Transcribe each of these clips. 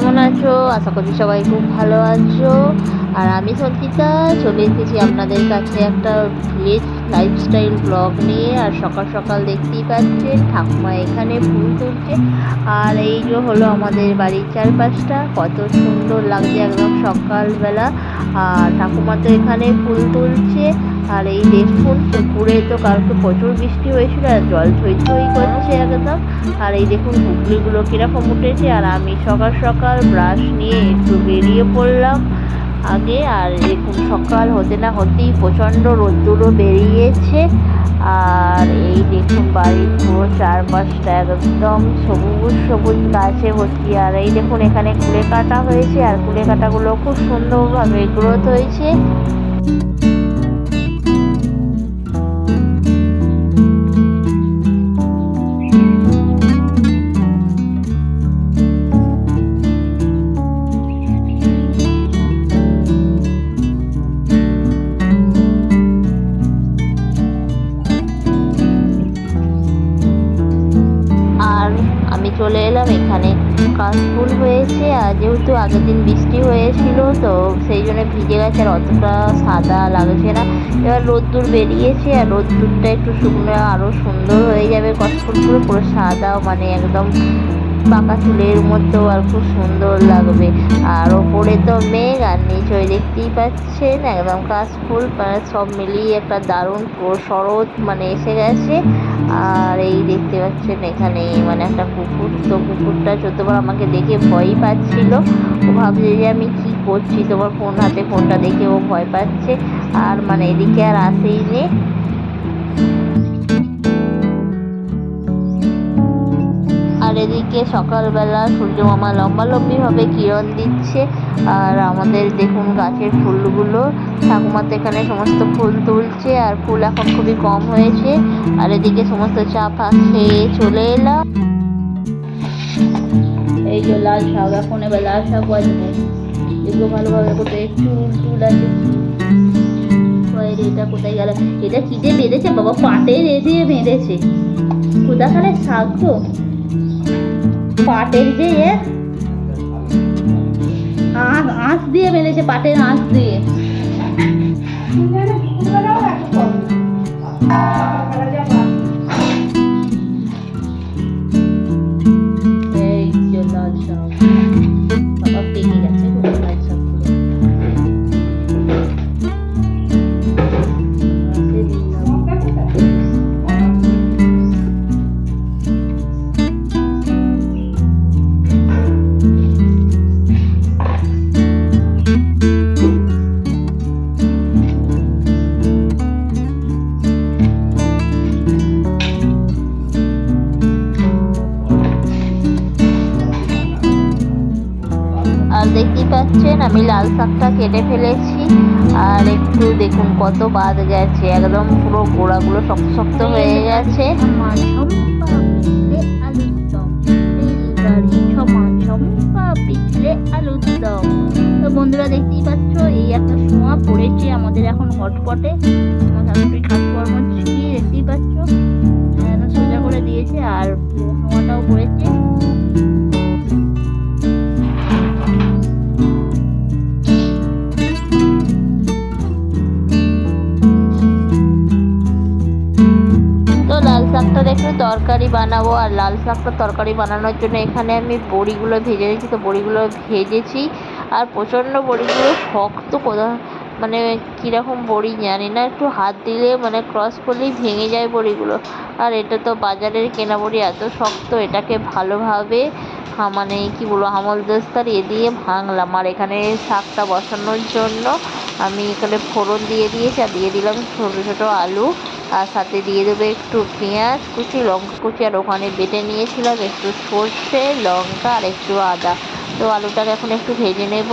কেমন আছো? আশা করছি সবাই খুব ভালো আছো। আর আমি সঞ্চিতা চলে এসেছি আপনাদের কাছে একটা ভিলেজ লাইফস্টাইল ব্লগ নিয়ে। আর সকাল সকাল দেখতেই পাচ্ছেন ঠাকুমা এখানে ফুল তুলছে। আর এই যে হলো আমাদের বাড়ির চারপাশটা, কত সুন্দর লাগছে একদম সকালবেলা। আর ঠাকুমা তো এখানে ফুল তুলছে। আর এই দেখুন পুকুরে তো কালকে প্রচুর বৃষ্টি হয়েছিল আর জল থই থই করছে একদম। আর এই দেখুন পুকুরগুলো কিরকম উঠেছে। আর আমি সকাল সকাল ব্রাশ নিয়ে একটু বেরিয়ে পড়লাম আগে। আর দেখুন সকাল হতে না হতেই প্রচণ্ড রোদ্দুরও বেরিয়েছে। আর এই দেখুন বাড়ির পুরো চারপাশটা একদম সবুজ সবুজ গাছে ভর্তি। আর এই দেখুন এখানে কুলে কাটা হয়েছে আর কুলে কাটাগুলো খুব সুন্দরভাবে গ্রোথ হয়েছে। আর আমি চলে এলাম এখানে কাশফুল হয়েছে। আর যেহেতু আগের দিন বৃষ্টি হয়েছিল তো সেই জন্য ভিজে গেছে আর অতটা সাদা লাগছে না। এবার রোদ্দুর বেরিয়েছে আর রোদ্দুরটা একটু শুকনো আরও সুন্দর হয়ে যাবে কাশফুলগুলো পুরো সাদা, মানে একদম পাকা চুলের মতো আর খুব সুন্দর লাগবে। আর ওপরে তো মেঘ আর নিচে দেখতেই পাচ্ছেন একদম কাশফুল, মানে সব মিলিয়ে একটা দারুণ শরৎ মানে এসে গেছে। আর এই দেখতে পাচ্ছেন এখানে মানে একটা কুকুর, তো কুকুরটা যতবার আমাকে দেখে ভয়ই পাচ্ছিল। ও ভাবছে যে আমি কি করছি, তোমার ফোনটা দেখে ও ভয় পাচ্ছে। আর মানে এদিকে আর আসেই নে। আর এদিকে সকালবেলা সূর্য মামা লম্বালম্বিভাবে কিরণ দিচ্ছে। আর আমাদের দেখুন গাছের ফুলগুলো ঠাকুমা তো এখানে সমস্ত ফুল তুলছে আর ফুল এখন খুবই কম হয়েছে। আর এদিকে সমস্ত চা ফা খেয়ে চলে এলাম। এই যে লাল শাক, এখন এবার লাল শাক বাজবো। দেখবো ভালোভাবে কোথায় চুল টুল আছে। এটা কোথায় গেল? এটা কি দিয়ে বেঁধেছে বাবা? পাটের দিয়ে বেঁধেছে। কোথাকারে শাক গো? পাটের যে আঁশ দিয়ে বেঁধেছে, পাটের আঁশ দিয়ে। এই যে লাল শাক, বাবা পেকে গেছে লাল শাকগুলো। আর দেখতেই পাচ্ছেন আমি লাল শাকটা কেটে ফেলেছি। আর একটু দেখুন কত বাদ গেছে, একদম পুরো গোড়াগুলো শক্ত শক্ত হয়ে গেছে। তো বন্ধুরা দেখতেই পাচ্ছ এই একটা শোঁয়া পড়েছে আমাদের এখন হটপটে। আমার শাশুড়ি কাজকর্ম শিখিয়ে দেখতেই পাচ্ছ সোজা করে দিয়েছে আর শোঁয়াটাও পড়েছে। তো লাল শাকটার একটু তরকারি বানাবো। আর লাল শাকটা তরকারি বানানোর জন্য এখানে আমি বড়িগুলো ভেজে নিয়েছি। তো বড়িগুলো ভেজেছি আর প্রচণ্ড বড়িগুলো শক্ত, মানে কীরকম বড়ি জানি না, একটু হাত দিলে মানে ক্রস করলেই ভেঙে যায় বড়িগুলো। আর এটা তো বাজারের কেনা বড়ি, এত শক্ত, এটাকে ভালোভাবে মানে কি বলবো হামলদস্তার দিয়ে ভাঙলাম। আর এখানে শাকটা বসানোর জন্য আমি এখানে ফোড়ন দিয়ে দিয়েছি আর দিয়ে দিলাম ছোটো ছোটো আলু। আর সাথে দিয়ে দেবো একটু পেঁয়াজ কুচি, লঙ্কা কুচি। আর ওখানে বেটে নিয়েছিলাম একটু সর্ষে, লঙ্কা আর একটু আদা। তো আলুটাকে এখন একটু ভেজে নেব।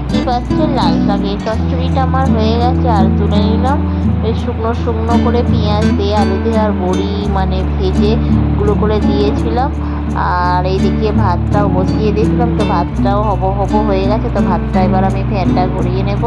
দেখতেই পাচ্ছেন লাল শাকের চচ্চড়িটা আমার হয়ে গেছে। আর তুলে নিলাম বেশ শুকনো শুকনো করে পেঁয়াজ দিয়ে, আলু দিয়ে আর বড়ি মানে ভেজে গুঁড়ো করে দিয়েছিলাম। আর এইদিকে ভাতটাও বসিয়ে দিয়েছিলাম, তো ভাতটাও হবো হয়ে গেছে। তো ভাতটা এবার আমি ফ্যানটা ঘুরিয়ে নেব।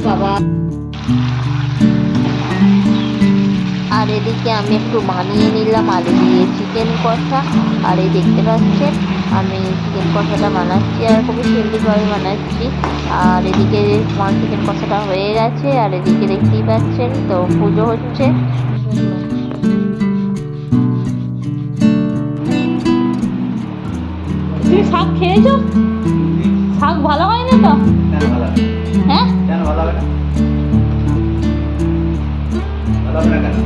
বাবা, আর এদিকে আমি একটু বানিয়ে নিলাম আলু দিয়ে চিকেন কষা। আর এই দেখতে পাচ্ছেন আমি চিকেন কষাটা বানাচ্ছি আর খুবই সিম্পলভাবে বানাচ্ছি। আর এদিকে আমার চিকেন কষাটা হয়ে গেছে। আর এদিকে দেখতেই পাচ্ছেন তো পুজো হচ্ছে। তুমি শাক খেয়েছো? শাক ভালো হয় না তো? হ্যাঁ, ভালো হবে না? ভালো হবে না কেন?